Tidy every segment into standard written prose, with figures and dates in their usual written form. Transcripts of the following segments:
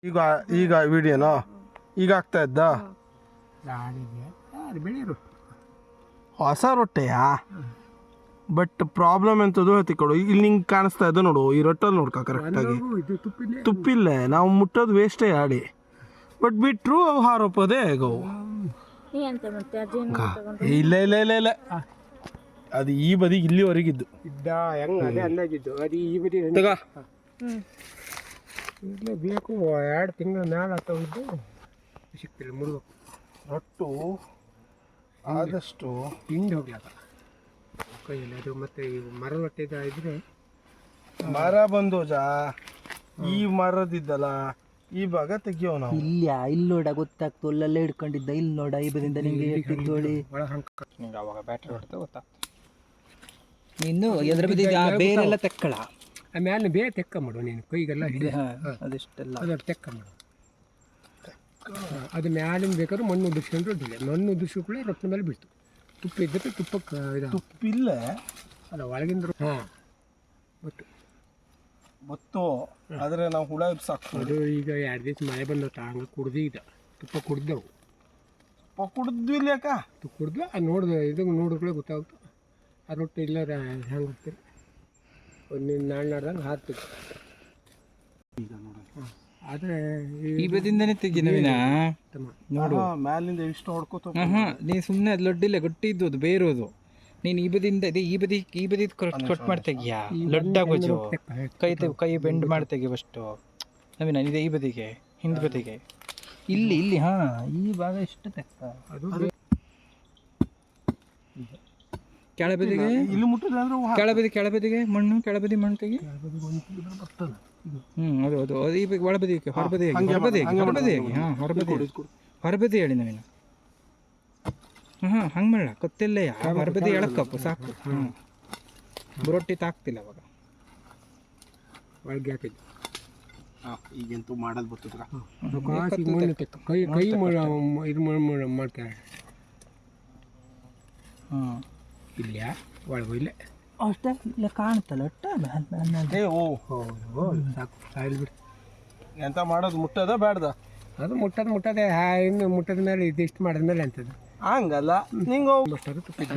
ಈಗ ಈಗ ವಿಡಿಯೋನಾ ಈಗ ಆಗ್ತಾ ಇದ್ದ ಹೊಸ ರೊಟ್ಟೆಯಾ ಬಟ್ ಪ್ರಾಬ್ಲಮ್ ಎಂತದು ಹೇಳ್ತಿಕೊಡು ಇಲ್ಲಿ ನಿಂಗೆ ಕಾಣಿಸ್ತಾ ಇದೆ ನೋಡು ಈ ರೊಟ್ಟಲ್ಲಿ ನೋಡ್ಕ ಕರೆಕ್ಟಾಗಿ ತುಪ್ಪಿಲ್ಲ ನಾವು ಮುಟ್ಟೋದು ವೇಸ್ಟೇ ಆಡಿ ಬಟ್ ಬಿಟ್ರು ಅವು ಹಾರೋಪೋದೇ ಗವು ಇಲ್ಲ ಇಲ್ಲ ಇಲ್ಲ ಇಲ್ಲ ಅದು ಈ ಬದಿಗೆ ಇಲ್ಲಿವರೆಗಿದ್ದು ಇದ್ದ ಹೆಂಗ ಅದೇ ಅಂದಾಜಿದ್ದು ಅದು ಈ ಬದಿ ಇಲ್ಲೇ ಬೇಕು 2 ತಿಂಗಳ ಮ್ಯಾಲೆ ಆಗ್ತಾವಿದ್ದು ಸಿಕ್ತಿಲ್ಲ ಮುರಿದು ರೊಟ್ಟು ಆದಷ್ಟು ಹಿಂಡಿ ಹೋಗ್ಲಾಕ ಕೈಯಲ್ಲಿ ಅದು ಮತ್ತೆ ಈ ಮರ ರೊಟ್ಟೆ ಇದ್ರೆ ಮರ ಬಂದೋಜಾ ಈ ಮರದಿದ್ದಲ್ಲ ಈ ಭಾಗ ತೆಗಿಯೋ ನಾವು ಇಲ್ಲಿ ನೋಡ ಗೊತ್ತಾಗ್ತು ಅಲ್ಲೆಲ್ಲ ಹಿಡ್ಕೊಂಡಿದ್ದ ಇಲ್ಲಿ ನೋಡ ಈ ಬದಿಂದ ನಿಂಗೆ ಎಟ್ಟಿದ್ದೋಳಿ ನಿಂಗೆ ಅವಾಗ ಬ್ಯಾಟ್ರಿ ಹೊಡೆದ ಗೊತ್ತಾಗ್ತದೆ ಇನ್ನು ಎದ್ರ ಬದಿ ಬೇರೆಲ್ಲ ತೆಕ್ಕಳ ಆಮೇಲೆ ಬೇರೆ ತೆಕ್ಕ ಮಾಡು ನೀನು ಕೈಗೆಲ್ಲ ಅದೆಷ್ಟೆಲ್ಲ ಅದು ತೆಕ್ಕ ಮಾಡು ಅದು ಮ್ಯಾಲಿಂದ ಬೇಕಾದ್ರೆ ಮಣ್ಣು ಉದಿಸ್ಕೊಂಡ್ರು ಅಡ್ಡಿಲ್ಲ ಮಣ್ಣು ಉದಿಸ್ಕೊಳ್ಳಿ ರೊಟ್ಟಿನ ಮೇಲೆ ಬೀಳ್ತು ತುಪ್ಪ ಇದ್ದಕ್ಕೆ ತುಪ್ಪಕ್ಕೆ ತುಪ್ಪಿಲ್ಲ ಅಲ್ಲ ಒಳಗಿಂದ ಹಾಂ ಬತ್ತು ಆದರೆ ನಾವು ಹುಳ ಸಾಕು ಅದು ಈಗ 2 ದಿವಸ ಮಳೆ ಬಂದತ್ತ ಹಂಗೆ ಕುಡ್ದಿದ್ದ ತುಪ್ಪ ಕುಡ್ದವು ತುಪ್ಪ ಕುಡಿದ್ವಿಲ್ಲ ಯಾಕ ತುಪ್ಪ ಕುಡ್ದು ಅದು ನೋಡಿದೆ ಇದು ನೋಡಿದ್ರೆ ಗೊತ್ತಾಗುತ್ತೆ ಆ ರೊಟ್ಟಿ ಇಲ್ಲ ಹೆಂಗೆ ಹೋಗ್ತೀರಿ ಒಂದು ನಾಡ್ದಂಗೆ ಹಾಕ್ತಿತ್ತು ಆದರೆ ಈ ಬದಿಂದನೇ ತೆಗಿ ನವೀನ ನೋಡು ಮ್ಯಾಲಿಂದ ಇಷ್ಟು ಹೊಡ್ಕೋತ ನೀ ಸುಮ್ಮನೆ ಅದು ಲೊಡ್ಡಿಲ್ಲ ಗಟ್ಟಿ ಇದ್ದು ಅದು ಬೇರೋದು ನೀನು ಈ ಬದಿಯಿಂದ ಈ ಬದಿ ಕಟ್ ಮಾಡಿ ತೆಗಿಯಾ ಲೊಡ್ಡಾಗೋಜು ಕೈ ಬೆಂಡ್ ಮಾಡಿ ತೆಗಿ ಫಸ್ಟು ನವೀನ ಇದೆ ಈ ಬದಿಗೆ ಹಿಂದ್ ಬದಿಗೆ ಇಲ್ಲಿ ಈ ಭಾಗ ಎಷ್ಟು ತೆಕ್ಕ ಅದು ಕೆಳಬದಿಗೆ ಇಲ್ಲಿ ಮುಟ್ಟಿದ್ರೆ ಅಂದ್ರೆ ಕೆಳಬದಿಗೆ ಮಣ್ಣು ಕೆಳಬದಿ ಮಣ್ಣು ತೆಗಿ ಅದು ಈ ಒಳಬದಿಗೆ ಹೊರಬದಿಗೆ ಹೊರಬದಿ ಹೇಳಿ ನಾವೇನು ಹಂಗೆ ಮಾಡಲ್ಲ ಗೊತ್ತಿಲ್ಲ ಹೊರಬದಿ ಎಳಕಪ್ಪು ಸಾಕು ರೊಟ್ಟಿ ತಾಕ್ತಿಲ್ಲ ಅವಾಗ ಒಳಗೆ ಹಾಕಿದ್ದು ಈಗಂತೂ ಮಾಡೋದು ಬರ್ತದ ಕೈ ಇದು ಮಾಡ್ತಾರೆ ಇಲ್ಲ ಒಳಗೂ ಇಲ್ಲ ಅಷ್ಟೇ ಇಲ್ಲ ಕಾಣ್ತಲ್ಲ ಸಾಕು ಸಾಯಿಲ್ ಬಿಡು ಎಂತ ಮಾಡೋದು ಮುಟ್ಟದ ಬೇಡ್ದ ಅದು ಮುಟ್ಟದೆ ಇನ್ನು ಮುಟ್ಟದ ಮೇಲೆ ಇದಿಷ್ಟು ಮಾಡಿದ್ಮೇಲೆ ಅಂತದ್ದು ಹಂಗಲ್ಲ ನಿಂಗೆ ಅಷ್ಟಾದ್ರು ತುಪ್ಪಿದ್ದ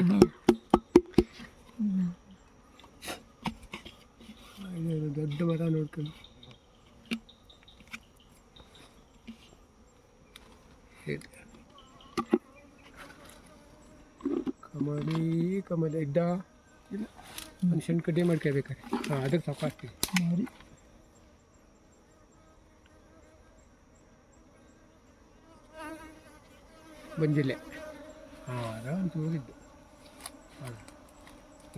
ದೊಡ್ಡ ಮರ ನೋಡ್ಕೊಂಡು ಕಮಲಿ ಇದ್ದ ಇಲ್ಲ ಮನುಷ್ಯನ ಕಡ್ಡಿ ಮಾಡ್ಕೋಬೇಕಾರೆ ಅದ್ರ ಸಾಕಾಗ್ತೀವಿ ಬಂದಿಲ್ಲ ಅಂತ ಹೋಗಿದ್ದು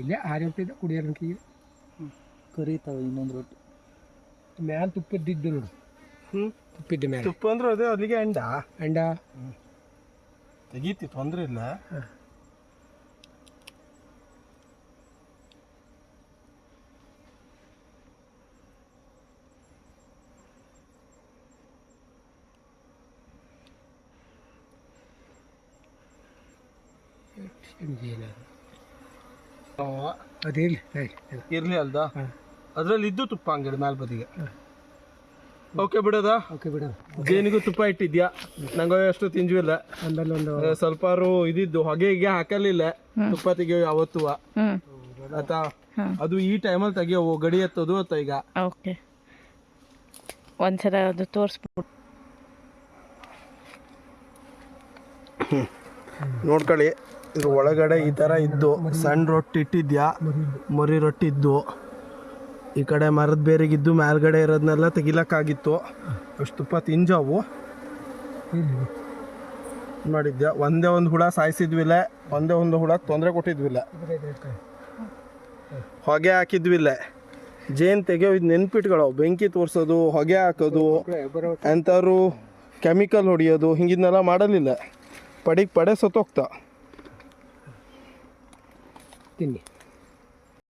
ಇಲ್ಲೇ ಆರೋಗ್ಯದ ಕುಡಿಯೋರಂಕಿಗೆ ಕರೀತಾವ ಇನ್ನೊಂದು ರೊಟ್ಟಿ ಮ್ಯಾಲೆ ತುಪ್ಪದ್ದಿದ್ದು ನೋಡು ತುಪ್ಪಿದ್ದ ಮೇಲೆ ತುಪ್ಪ ಅಂದ್ರೆ ಅದೇ ಅಲ್ಲಿಗೆ ಅಂಡ ತೆಗೀತಿ ತೊಂದರೆ ಇಲ್ಲ ಇರ್ಲಿ ಅಲ್ದ ಅದ್ರಲ್ಲಿ ಇದ್ದು ತುಪ್ಪ ಹಂಗಿಡ ಮ್ಯಾಲ ಬದಿಗೆ ಓಕೆ ಬಿಡೋದ ಜೇನಿಗೂ ತುಪ್ಪ ಇಟ್ಟಿದ್ಯಾ ನಂಗೆ ಅಷ್ಟು ತಿಂಜುವಿಲ್ಲ ಒಂದು ಸ್ವಲ್ಪ ಇದಿದ್ದು ಹೊಗೆಗೆ ಹಾಕಲಿಲ್ಲ ತುಪ್ಪ ತೆಗಿಯೋ ಯಾವತ್ತು ಆಯ್ತಾ ಅದು ಈ ಟೈಮಲ್ಲಿ ತೆಗಿಯೋ ಗಡಿ ಎತ್ತೋದು ಆಯ್ತಾ ಈಗ ಓಕೆ ಒಂದ್ಸಲ ಅದು ತೋರಿಸ್ಬಿಟ್ಟು ನೋಡ್ಕೊಳ್ಳಿ ಇದ್ರ ಒಳಗಡೆ ಈ ಥರ ಇದ್ದು ಸಣ್ಣ ರೊಟ್ಟಿ ಇಟ್ಟಿದ್ಯಾ ಮರಿ ರೊಟ್ಟಿ ಇದ್ದು ಈ ಕಡೆ ಮರದ ಬೇರೆಗಿದ್ದು ಮೇಲ್ಗಡೆ ಇರೋದನ್ನೆಲ್ಲ ತೆಗಿಲಕ್ಕಾಗಿತ್ತು ಅಷ್ಟು ತುಪ್ಪ ತಿಂಜಾವು ಮಾಡಿದ್ಯಾ ಒಂದೇ ಒಂದು ಹುಳ ಸಾಯಿಸಿದ್ವಿಲ್ಲ ಒಂದೇ ಒಂದು ಹುಳ ತೊಂದರೆ ಕೊಟ್ಟಿದ್ವಿಲ್ಲ ಹೊಗೆ ಹಾಕಿದ್ವಿಲ್ಲ ಜೇನು ತೆಗೆಯೋ ಇದು ನೆನ್ಪಿಟ್ಗಳು ಬೆಂಕಿ ತೋರಿಸೋದು ಹೊಗೆ ಹಾಕೋದು ಎಂಥವ್ರು ಕೆಮಿಕಲ್ ಹೊಡಿಯೋದು ಹಿಂಗಿದ್ನೆಲ್ಲ ಮಾಡಲಿಲ್ಲ ಪಡೆ ಸತ್ತೋಗ್ತಾ ತಿನ್ನಿ